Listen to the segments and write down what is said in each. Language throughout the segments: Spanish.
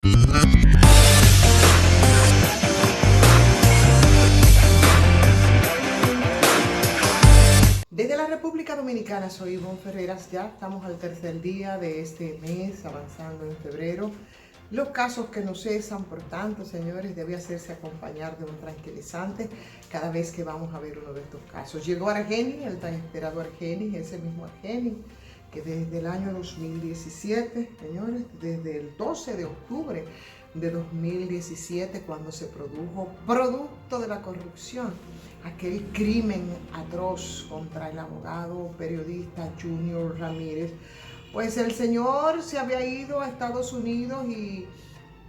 Desde la República Dominicana soy Ivonne Ferreras, ya estamos al tercer día de este mes, avanzando en febrero. Los casos que no cesan, por tanto, señores, debe hacerse acompañar de un tranquilizante cada vez que vamos a ver uno de estos casos. Llegó Argenis, el tan esperado Argenis, ese mismo Argenis, que desde el año 2017, señores, desde el 12 de octubre de 2017, cuando se produjo, producto de la corrupción, aquel crimen atroz contra el abogado periodista Junior Ramírez, pues el señor se había ido a Estados Unidos y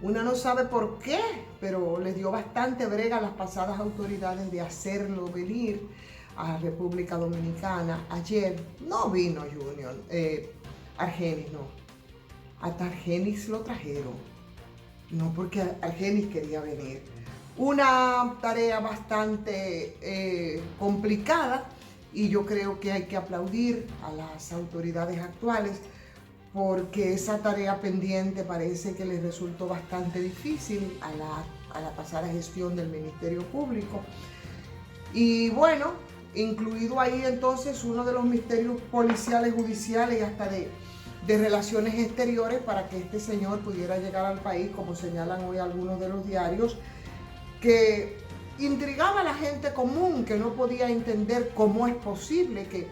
una no sabe por qué, pero le dio bastante brega a las pasadas autoridades de hacerlo venir a República Dominicana. Ayer no vino Junior, Argenis no, hasta Argenis lo trajeron, no porque Argenis quería venir. Una tarea bastante complicada, y yo creo que hay que aplaudir a las autoridades actuales porque esa tarea pendiente parece que les resultó bastante difícil a la pasada gestión del Ministerio Público. Y bueno, incluido ahí entonces uno de los misterios policiales, judiciales y hasta de relaciones exteriores para que este señor pudiera llegar al país, como señalan hoy algunos de los diarios, que intrigaba a la gente común, que no podía entender cómo es posible que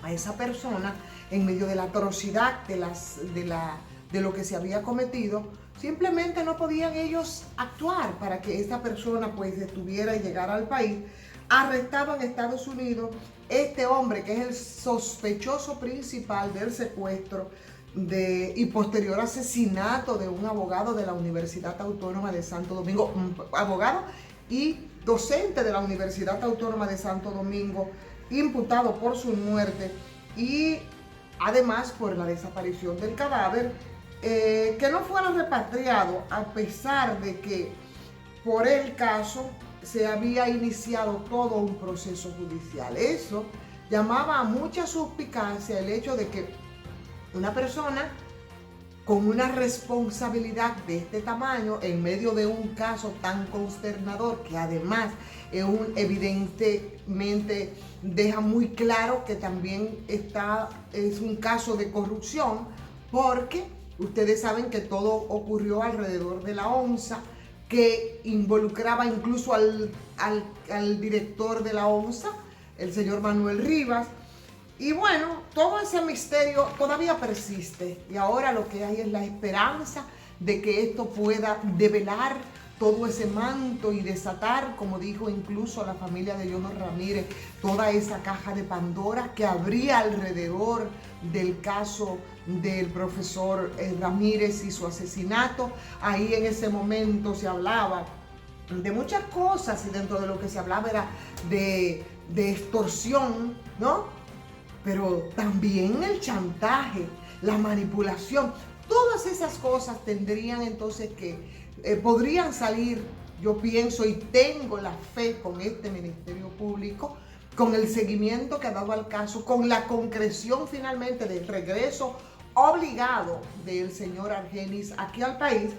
a esa persona, en medio de la atrocidad de lo que se había cometido, simplemente no podían ellos actuar para que esa persona pues estuviera y llegara al país. Arrestado en Estados Unidos este hombre que es el sospechoso principal del secuestro y posterior asesinato de un abogado de la Universidad Autónoma de Santo Domingo, un abogado y docente de la Universidad Autónoma de Santo Domingo, imputado por su muerte y además por la desaparición del cadáver, que no fuera repatriado a pesar de que por el caso se había iniciado todo un proceso judicial. Eso llamaba a mucha suspicacia el hecho de que una persona con una responsabilidad de este tamaño, en medio de un caso tan consternador, que además evidentemente deja muy claro que también es un caso de corrupción, porque ustedes saben que todo ocurrió alrededor de la ONSA, que involucraba incluso al director de la ONSA, el señor Manuel Rivas. Y bueno, todo ese misterio todavía persiste y ahora lo que hay es la esperanza de que esto pueda develar todo ese manto y desatar, como dijo incluso la familia de Junior Ramírez, toda esa caja de Pandora que habría alrededor del caso del profesor Ramírez y su asesinato. Ahí en ese momento se hablaba de muchas cosas y dentro de lo que se hablaba era de extorsión, ¿no? Pero también el chantaje, la manipulación, todas esas cosas tendrían entonces que, podrían salir, yo pienso y tengo la fe con este Ministerio Público, con el seguimiento que ha dado al caso, con la concreción finalmente del regreso obligado del señor Argenis aquí al país.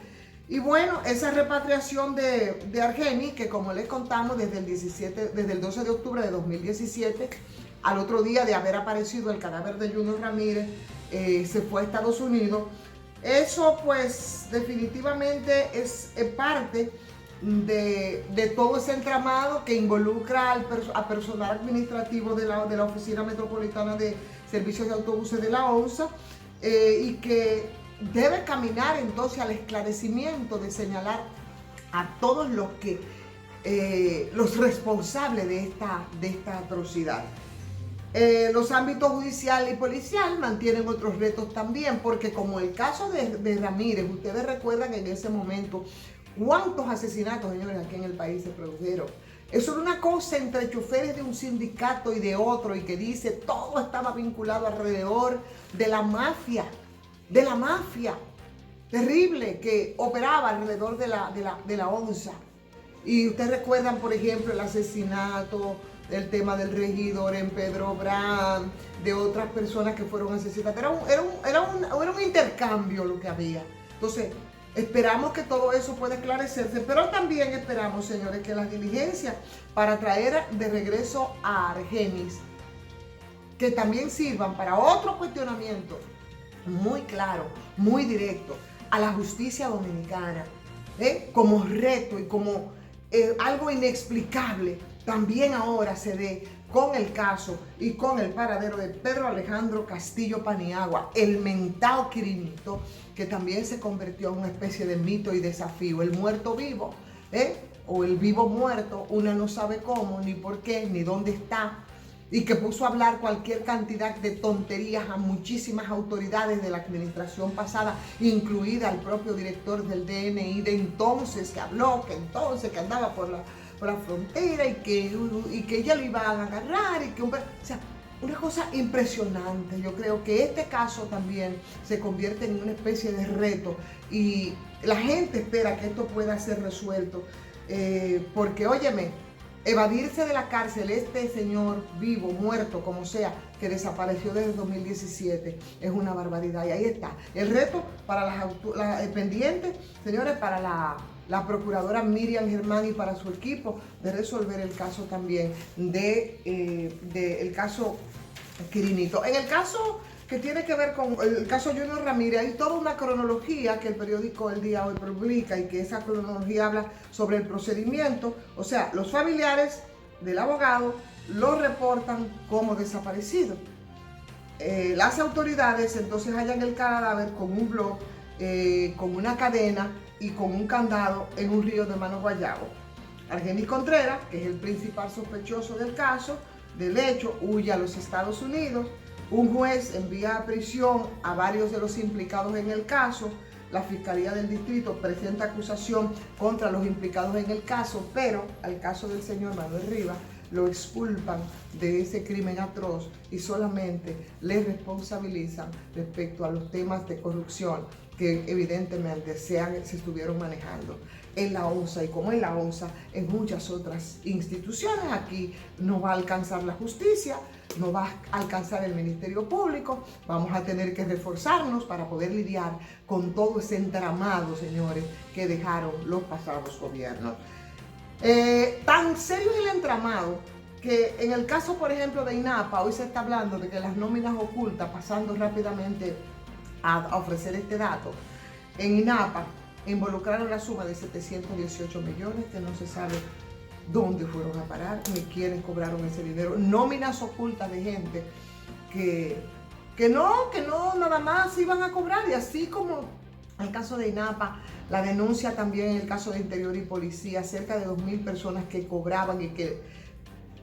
Y bueno, esa repatriación de Argenis, que como les contamos desde el 12 de octubre de 2017, al otro día de haber aparecido el cadáver de Junior Ramírez, se fue a Estados Unidos. Eso pues definitivamente es parte de todo ese entramado que involucra a personal administrativo de la Oficina Metropolitana de Servicios de Autobuses de la ONSA, y que debe caminar entonces al esclarecimiento de señalar a todos los responsables de esta atrocidad. Los ámbitos judicial y policial mantienen otros retos también, porque como el caso de Ramírez, ustedes recuerdan en ese momento cuántos asesinatos, señores, aquí en el país se produjeron. Eso era una cosa entre choferes de un sindicato y de otro, y que dice todo estaba vinculado alrededor de la mafia terrible que operaba alrededor de la ONSA. Y ustedes recuerdan, por ejemplo, el asesinato, el tema del regidor en Pedro Brand, de otras personas que fueron asesinadas. Era un intercambio lo que había. Entonces, Esperamos que todo eso pueda esclarecerse, pero también esperamos, señores, que las diligencias para traer de regreso a Argenis, que también sirvan para otro cuestionamiento muy claro, muy directo a la justicia dominicana, como reto y como algo inexplicable, también ahora se dé con el caso y con el paradero de Pedro Alejandro Castillo Paniagua, el mentado Quirinito, que también se convirtió en una especie de mito y desafío, el muerto vivo, o el vivo muerto, una no sabe cómo, ni por qué, ni dónde está, y que puso a hablar cualquier cantidad de tonterías a muchísimas autoridades de la administración pasada, incluida el propio director del DNI de entonces, que habló que andaba por la frontera y que ya lo iban a agarrar, o sea, una cosa impresionante. Yo creo que este caso también se convierte en una especie de reto y la gente espera que esto pueda ser resuelto, porque óyeme, evadirse de la cárcel este señor vivo, muerto, como sea, que desapareció desde 2017, es una barbaridad. Y ahí está el reto para las pendientes, señores, para la procuradora Miriam Germán y para su equipo, de resolver el caso también el caso Quirinito. En el caso que tiene que ver con el caso Junior Ramírez, hay toda una cronología que el periódico El Día Hoy publica y que esa cronología habla sobre el procedimiento. O sea, los familiares del abogado lo reportan como desaparecido. Las autoridades entonces hallan el cadáver con un blog, con una cadena y con un candado en un río de Mano Guayabo. Argenis Contreras, que es el principal sospechoso del caso, del hecho, huye a los Estados Unidos. Un juez envía a prisión a varios de los implicados en el caso. La Fiscalía del Distrito presenta acusación contra los implicados en el caso, pero al caso del señor Manuel Rivas lo exculpan de ese crimen atroz y solamente le responsabilizan respecto a los temas de corrupción que evidentemente se estuvieron manejando en la ONSA, y como en la ONSA, en muchas otras instituciones. Aquí no va a alcanzar la justicia, no va a alcanzar el Ministerio Público, vamos a tener que reforzarnos para poder lidiar con todo ese entramado, señores, que dejaron los pasados gobiernos. Tan serio es el entramado que en el caso, por ejemplo, de INAPA, hoy se está hablando de que las nóminas ocultas, pasando rápidamente a ofrecer este dato, en INAPA involucraron la suma de 718 millones que no se sabe dónde fueron a parar, ni quiénes cobraron ese dinero. Nóminas ocultas de gente que no nada más iban a cobrar, y así como el caso de INAPA, la denuncia también en el caso de Interior y Policía, cerca de 2.000 personas que cobraban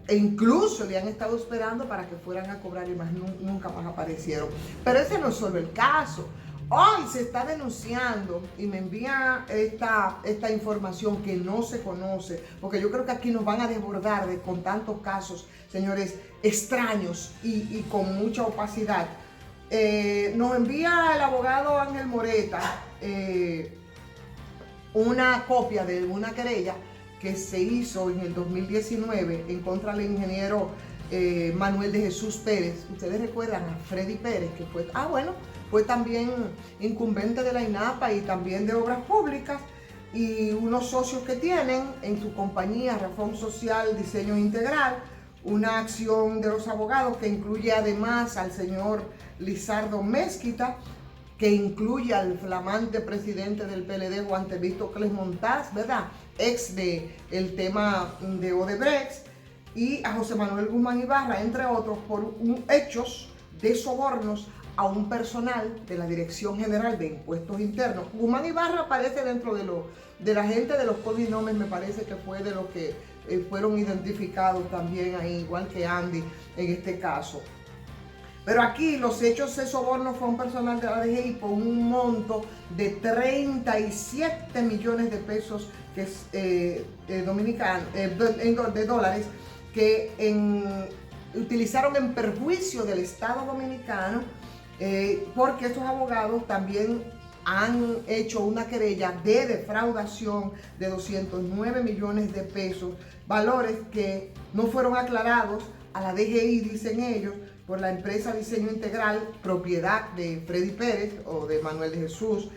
e incluso le han estado esperando para que fueran a cobrar y más nunca más aparecieron. Pero ese no es solo el caso. Hoy se está denunciando y me envía esta información que no se conoce, porque yo creo que aquí nos van a desbordar con tantos casos, señores, extraños y con mucha opacidad. Nos envía el abogado Ángel Moreta una copia de una querella que se hizo en el 2019 en contra del ingeniero Manuel de Jesús Pérez. Ustedes recuerdan a Freddy Pérez, que fue también incumbente de la INAPA y también de Obras Públicas, y unos socios que tienen en su compañía Razón Social Diseño Integral, una acción de los abogados que incluye además al señor Lizardo Mezquita, que incluye al flamante presidente del PLD, Juan Temístocles Montaz, ¿verdad? Ex del tema de Odebrecht, y a José Manuel Guzmán Ibarra, entre otros, por hechos de sobornos a un personal de la Dirección General de Impuestos Internos. Guzmán Ibarra aparece dentro de la gente de los codinomes, me parece que fue de los que fueron identificados también ahí, igual que Andy en este caso. Pero aquí los hechos de soborno fue un personal de la DGI por un monto de 37 millones de pesos que es, de dólares, que utilizaron en perjuicio del Estado Dominicano, porque estos abogados también han hecho una querella de defraudación de 209 millones de pesos, valores que no fueron aclarados a la DGI, dicen ellos, por la empresa Diseño Integral, propiedad de Freddy Pérez o de Manuel de Jesús,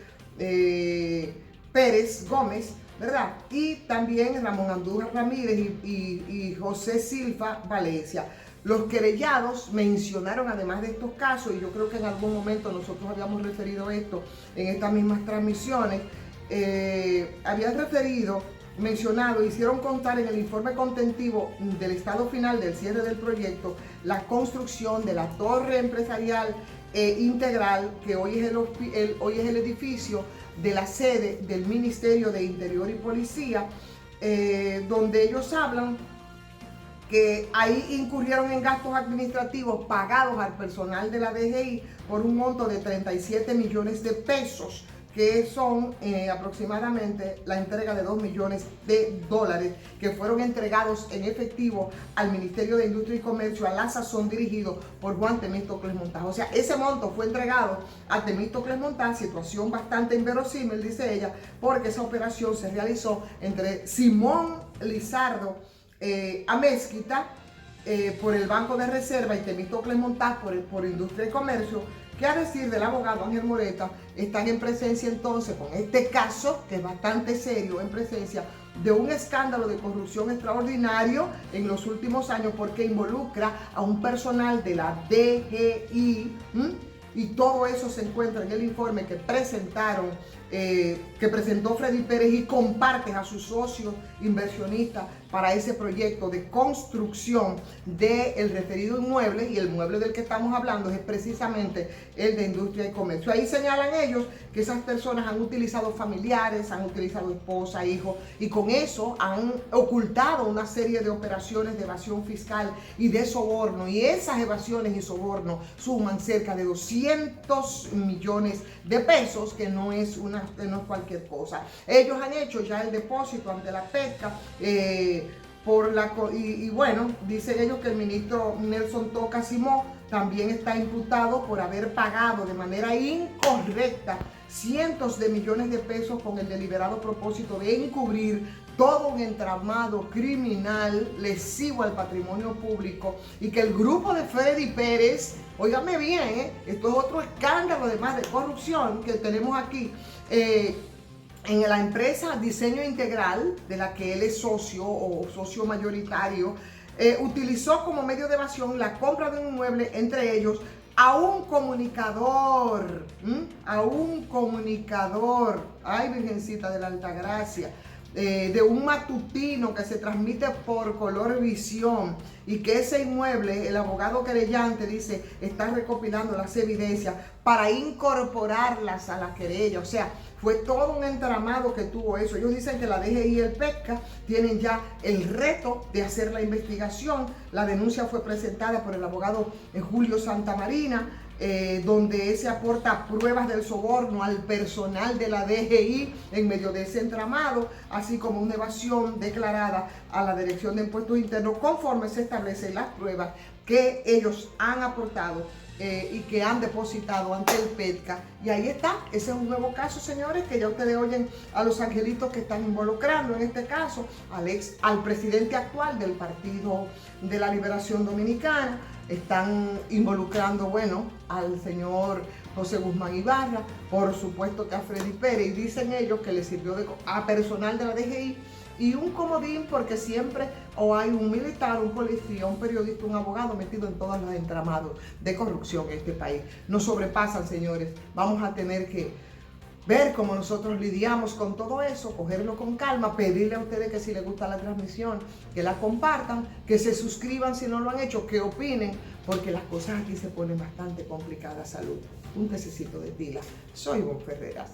Pérez Gómez, ¿verdad? Y también Ramón Andújar Ramírez y José Silva Valencia. Los querellados mencionaron, además de estos casos, y yo creo que en algún momento nosotros habíamos referido esto en estas mismas transmisiones, habían mencionado, hicieron constar en el informe contentivo del estado final del cierre del proyecto la construcción de la torre empresarial integral, que hoy es el edificio de la sede del Ministerio de Interior y Policía, donde ellos hablan que ahí incurrieron en gastos administrativos pagados al personal de la DGI por un monto de 37 millones de pesos, que son aproximadamente la entrega de 2 millones de dólares que fueron entregados en efectivo al Ministerio de Industria y Comercio, a la sazón dirigido por Juan Temístocles Montaz. O sea, ese monto fue entregado a Temístocles Montaz, situación bastante inverosímil, dice ella, porque esa operación se realizó entre Simón Lizardo Amezquita por el Banco de Reserva y Temístocles Montaz por Industria y Comercio, que a decir del abogado Ángel Moreta, están en presencia entonces con este caso, que es bastante serio, en presencia de un escándalo de corrupción extraordinario en los últimos años, porque involucra a un personal de la DGI, y todo eso se encuentra en el informe que presentó Freddy Pérez y comparte a sus socios inversionistas para ese proyecto de construcción del referido inmueble, y el mueble del que estamos hablando es precisamente el de Industria y Comercio. Ahí señalan ellos que esas personas han utilizado familiares, han utilizado esposa, hijos, y con eso han ocultado una serie de operaciones de evasión fiscal y de soborno, y esas evasiones y sobornos suman cerca de 200 millones de pesos, que no es cualquier cosa. Ellos han hecho ya el depósito ante la pesca, y bueno, dicen ellos que el ministro Nelson Toca Simó también está imputado por haber pagado de manera incorrecta cientos de millones de pesos con el deliberado propósito de encubrir todo un entramado criminal lesivo al patrimonio público, y que el grupo de Freddy Pérez, óigame bien, esto es otro escándalo además de corrupción que tenemos aquí, en la empresa Diseño Integral, de la que él es socio o socio mayoritario, utilizó como medio de evasión la compra de un inmueble, entre ellos a un comunicador, ay Virgencita de la Altagracia, de un matutino que se transmite por Color Visión, y que ese inmueble, el abogado querellante dice, está recopilando las evidencias para incorporarlas a la querella. O sea, fue todo un entramado que tuvo eso. Ellos dicen que la DGI y el PESCA tienen ya el reto de hacer la investigación. La denuncia fue presentada por el abogado Julio Santamarina, donde se aporta pruebas del soborno al personal de la DGI en medio de ese entramado, así como una evasión declarada a la Dirección de Impuestos Internos, conforme se establecen las pruebas que ellos han aportado y que han depositado ante el PESCA. Y ahí está, ese es un nuevo caso, señores, que ya ustedes oyen a los angelitos que están involucrando en este caso al presidente actual del Partido de la Liberación Dominicana. Están involucrando, bueno, al señor José Guzmán Ibarra, por supuesto que a Freddy Pérez, y dicen ellos que le sirvió a personal de la DGI y un comodín, porque siempre o hay un militar, un policía, un periodista, un abogado metido en todos los entramados de corrupción en este país. Nos sobrepasan, señores. Vamos a tener que ver cómo nosotros lidiamos con todo eso, cogerlo con calma, pedirle a ustedes que si les gusta la transmisión, que la compartan, que se suscriban si no lo han hecho, que opinen, porque las cosas aquí se ponen bastante complicadas. Salud. Un tececito de tila. Soy Ivonne Ferreras.